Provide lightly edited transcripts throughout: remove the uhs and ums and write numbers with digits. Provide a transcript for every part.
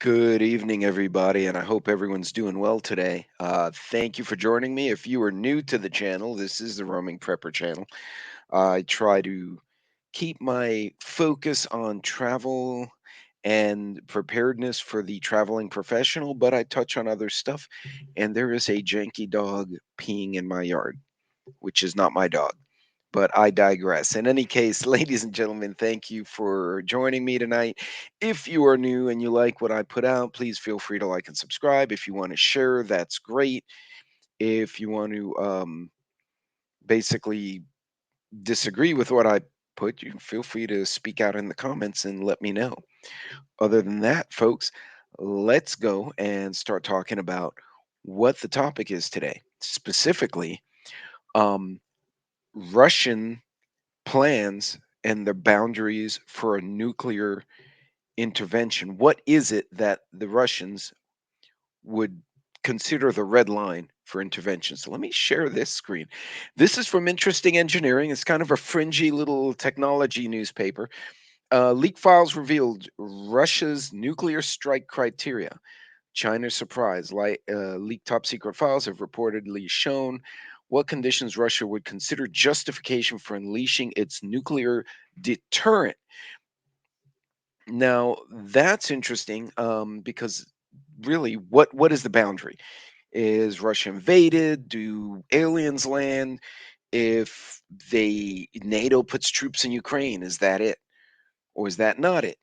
Good evening, everybody, and I hope everyone's doing well today. Thank you for joining me. If you are new to the channel, this is the Roaming Prepper channel. I try to keep my focus on travel and preparedness for the traveling professional, but I touch on other stuff. And there is a janky dog peeing in my yard, which is not my dog. But I digress. In any case, ladies and gentlemen, thank you for joining me tonight. If you are new and you like what I put out, please feel free to like and subscribe. If you want to share, that's great. If you want to basically disagree with what I put, you feel free to speak out in the comments and let me know. Other than that, folks, let's go and start talking about what the topic is today. Specifically, um, Russian plans and the boundaries for a nuclear intervention. What is it that the Russians would consider the red line for intervention? So let me share this screen. This is from Interesting Engineering. It's kind of a fringy little technology newspaper. Leak files revealed Russia's nuclear strike criteria. China's surprise. Leaked top secret files have reportedly shown what conditions Russia would consider justification for unleashing its nuclear deterrent. Now, that's interesting because really, what is the boundary? Is Russia invaded? Do aliens land? If NATO puts troops in Ukraine, is that it? Or is that not it?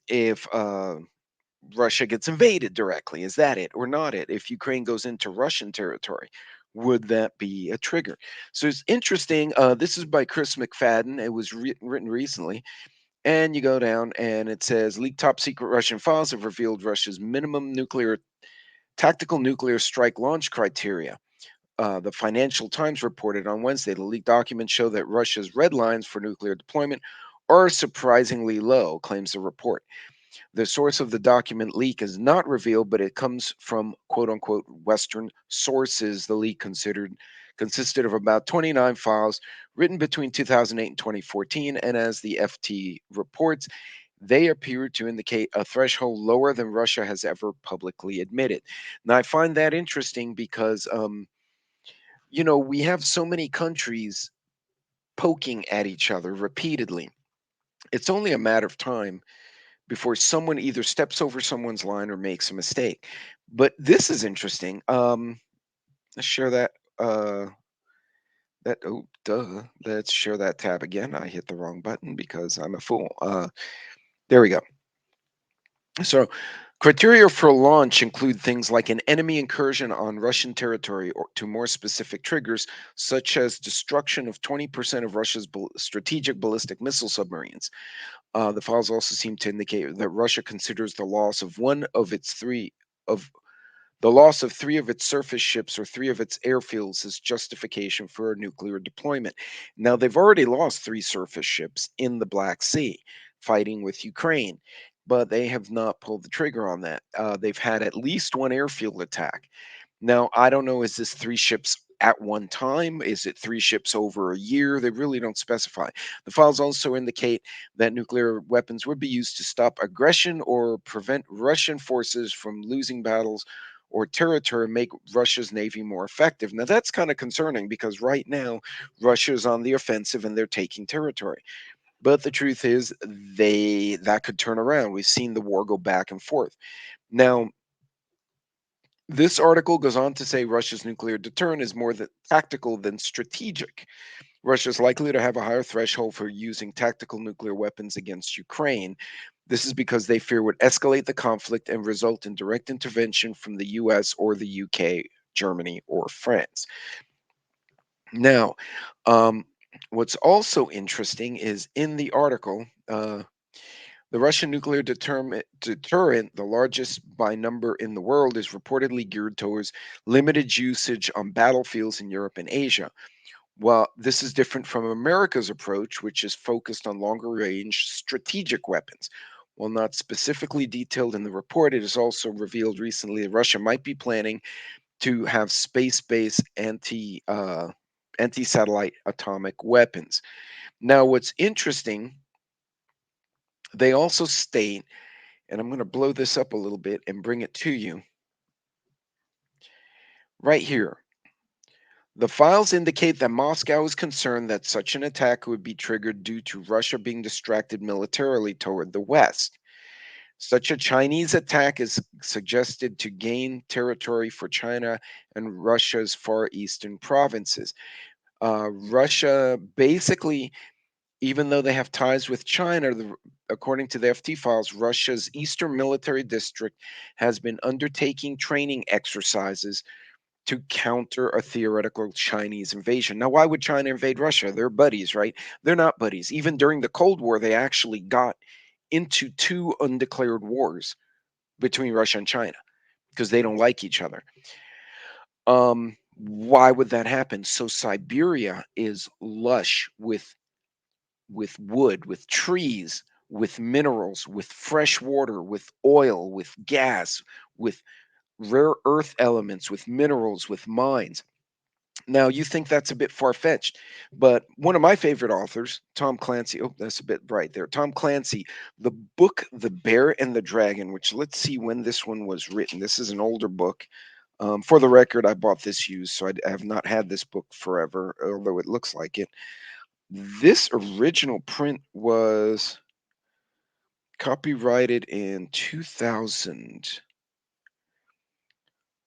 If Russia gets invaded directly. Is that it or not it? If Ukraine goes into Russian territory, would that be a trigger? So it's interesting. This is by Chris McFadden. It was written recently. And you go down and it says leaked top secret Russian files have revealed Russia's minimum nuclear tactical nuclear strike launch criteria. The Financial Times reported on Wednesday the leaked documents show that Russia's red lines for nuclear deployment are surprisingly low, claims the report. The source of the document leak is not revealed, but it comes from quote unquote Western sources. The leak consisted of about 29 files written between 2008 and 2014, and as the FT reports, they appear to indicate a threshold lower than Russia has ever publicly admitted. Now, I find that interesting because, we have so many countries poking at each other repeatedly. It's only a matter of time before someone either steps over someone's line or makes a mistake. But this is interesting. Let's share that. Let's share that tab again. I hit the wrong button because I'm a fool. There we go. So, criteria for launch include things like an enemy incursion on Russian territory, or to more specific triggers, such as destruction of 20% of Russia's strategic ballistic missile submarines. The files also seem to indicate that Russia considers of the loss of three of its surface ships or three of its airfields as justification for a nuclear deployment. Now, they've already lost three surface ships in the Black Sea fighting with Ukraine, but they have not pulled the trigger on that. They've had at least one airfield attack. Now, I don't know, is this three ships at one time? Is it three ships over a year? They really don't specify. The files also indicate that nuclear weapons would be used to stop aggression or prevent Russian forces from losing battles or territory, make Russia's navy more effective. Now, that's kind of concerning because right now Russia's on the offensive and they're taking territory. But the truth is, that could turn around. We've seen the war go back and forth. Now, this article goes on to say Russia's nuclear deterrent is more tactical than strategic. Russia is likely to have a higher threshold for using tactical nuclear weapons against Ukraine. This is because they fear would escalate the conflict and result in direct intervention from the US or the UK, Germany, or France. Now, um, what's also interesting is in the article, the Russian nuclear deterrent, the largest by number in the world, is reportedly geared towards limited usage on battlefields in Europe and Asia. While this is different from America's approach, which is focused on longer range strategic weapons. While not specifically detailed in the report, it is also revealed recently that Russia might be planning to have space-based anti-satellite atomic weapons. Now, what's interesting, they also state and I'm going to blow this up a little bit and bring it to you right here. The files indicate that Moscow is concerned that such an attack would be triggered due to Russia being distracted militarily toward the West. Such a Chinese attack is suggested to gain territory for China and Russia's far eastern provinces. Russia basically, even though they have ties with China, according to the FT files, Russia's eastern military district has been undertaking training exercises to counter a theoretical Chinese invasion. Now, why would China invade Russia? They're buddies, right? They're not buddies. Even during the Cold War, they actually got into two undeclared wars between Russia and China because they don't like each other. Why would that happen? So Siberia is lush with wood, with trees, with minerals, with fresh water, with oil, with gas, with rare earth elements, with minerals, with mines. Now, you think that's a bit far-fetched, but one of my favorite authors, Tom Clancy, oh, that's a bit bright there. Tom Clancy, the book The Bear and the Dragon, which let's see when this one was written. This is an older book. For the record, I bought this used, so I have not had this book forever, although it looks like it. This original print was copyrighted in 2000.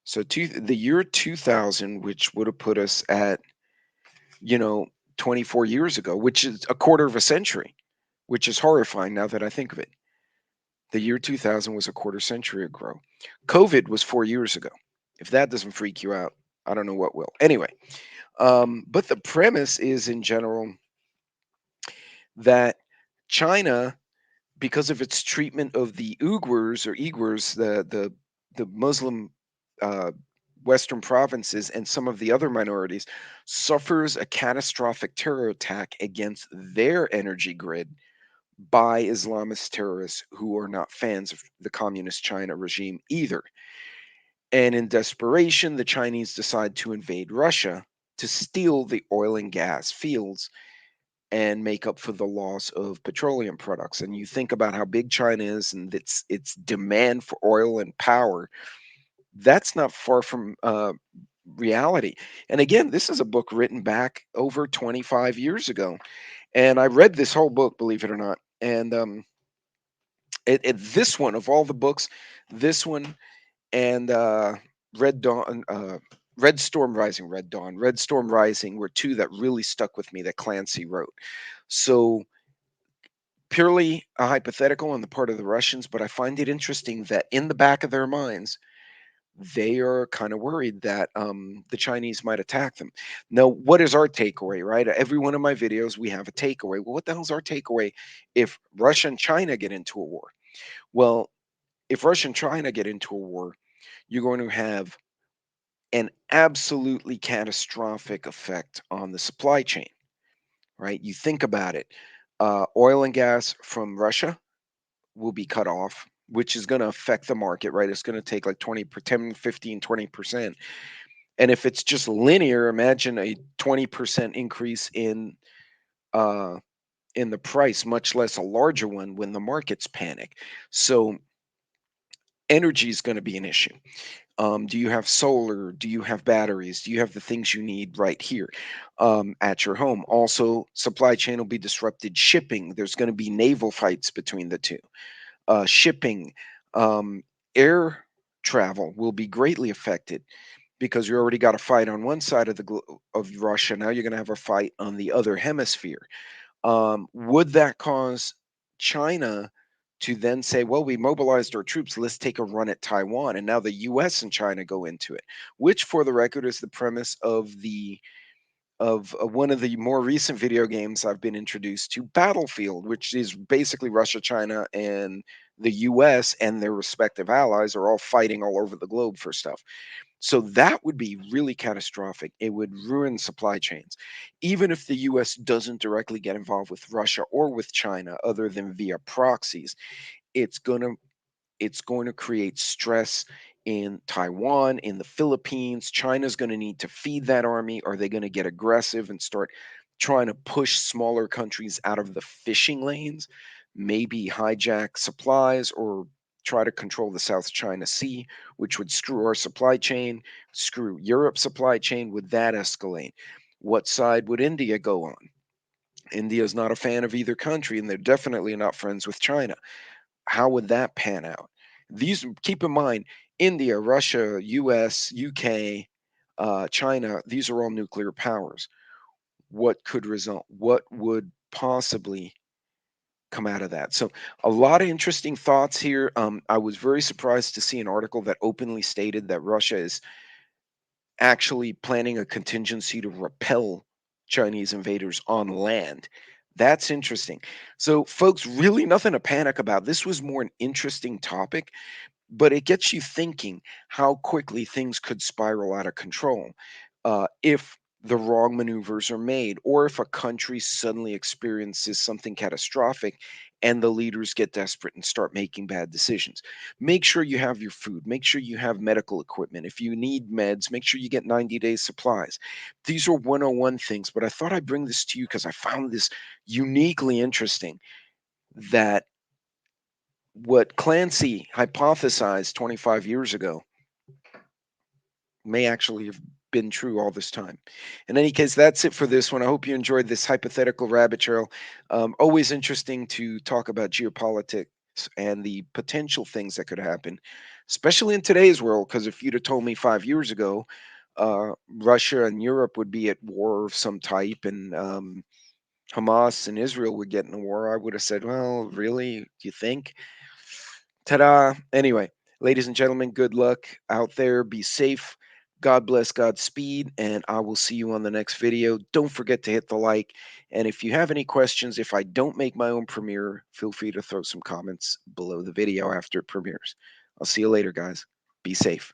So the year 2000, which would have put us at, you know, 24 years ago, which is a quarter of a century, which is horrifying now that I think of it. The year 2000 was a quarter century ago. COVID was 4 years ago. If that doesn't freak you out, I don't know what will. Anyway, but the premise is in general that China, because of its treatment of the Uyghurs, the Muslim uh, Western provinces and some of the other minorities, suffers a catastrophic terror attack against their energy grid by Islamist terrorists who are not fans of the communist China regime either. And in desperation, the Chinese decide to invade Russia to steal the oil and gas fields and make up for the loss of petroleum products. And you think about how big China is and its demand for oil and power. That's not far from reality. And again, this is a book written back over 25 years ago. And I read this whole book, believe it or not. And this one, of all the books, this one and Red Dawn, Red Storm Rising, Red Dawn, Red Storm Rising were two that really stuck with me that Clancy wrote. So purely a hypothetical on the part of the Russians, but I find it interesting that in the back of their minds, they are kind of worried that the Chinese might attack them. Now, what is our takeaway, right? Every one of my videos, we have a takeaway. Well, what the hell's our takeaway if Russia and China get into a war? Well, if Russia and China get into a war, you're going to have an absolutely catastrophic effect on the supply chain, right? You think about it. Oil and gas from Russia will be cut off, which is going to affect the market, right? It's going to take like 20, 10, 15, 20%. And if it's just linear, imagine a 20% increase uh, in the price, much less a larger one when the markets panic. So energy is going to be an issue. Do you have solar? Do you have batteries? Do you have the things you need right here at your home? Also, supply chain will be disrupted. Shipping, there's going to be naval fights between the two. Shipping, um, air travel will be greatly affected because you already got a fight on one side of of Russia. Now you're going to have a fight on the other hemisphere. Would that cause China to then say, well, we mobilized our troops, let's take a run at Taiwan? And now the US and China go into it, which, for the record, is the premise of one of the more recent video games I've been introduced to, Battlefield, which is basically Russia, China, and the US and their respective allies are all fighting all over the globe for stuff. So that would be really catastrophic. It would ruin supply chains. Even if the US doesn't directly get involved with Russia or with China, other than via proxies, it's going to it's going to create stress in Taiwan, in the Philippines. China's going to need to feed that army. Are they going to get aggressive and start trying to push smaller countries out of the fishing lanes? Maybe hijack supplies or try to control the South China Sea, which would screw our supply chain, screw Europe's supply chain. Would that escalate? What side would India go on? India is not a fan of either country, and they're definitely not friends with China. How would that pan out? These, keep in mind, India, Russia, US, UK, China, these are all nuclear powers. What could result? What would possibly come out of that? So, a lot of interesting thoughts here. I was very surprised to see an article that openly stated that Russia is actually planning a contingency to repel Chinese invaders on land. That's interesting. So, folks, really nothing to panic about. This was more an interesting topic, but it gets you thinking how quickly things could spiral out of control if the wrong maneuvers are made, or if a country suddenly experiences something catastrophic and the leaders get desperate and start making bad decisions. Make sure you have your food, make sure you have medical equipment. If you need meds, make sure you get 90 days supplies. These are 101 things, but I thought I'd bring this to you because I found this uniquely interesting, that what Clancy hypothesized 25 years ago may actually have been true all this time. In any case, that's it for this one. I hope you enjoyed this hypothetical rabbit trail. Always interesting to talk about geopolitics and the potential things that could happen, especially in today's world. Because if you'd have told me 5 years ago, Russia and Europe would be at war of some type, and Hamas and Israel would get in a war, I would have said, well, really? Do you think? Ta-da. Anyway, ladies and gentlemen, good luck out there. Be safe. God bless, Godspeed, and I will see you on the next video. Don't forget to hit the like. And if you have any questions, if I don't make my own premiere, feel free to throw some comments below the video after it premieres. I'll see you later, guys. Be safe.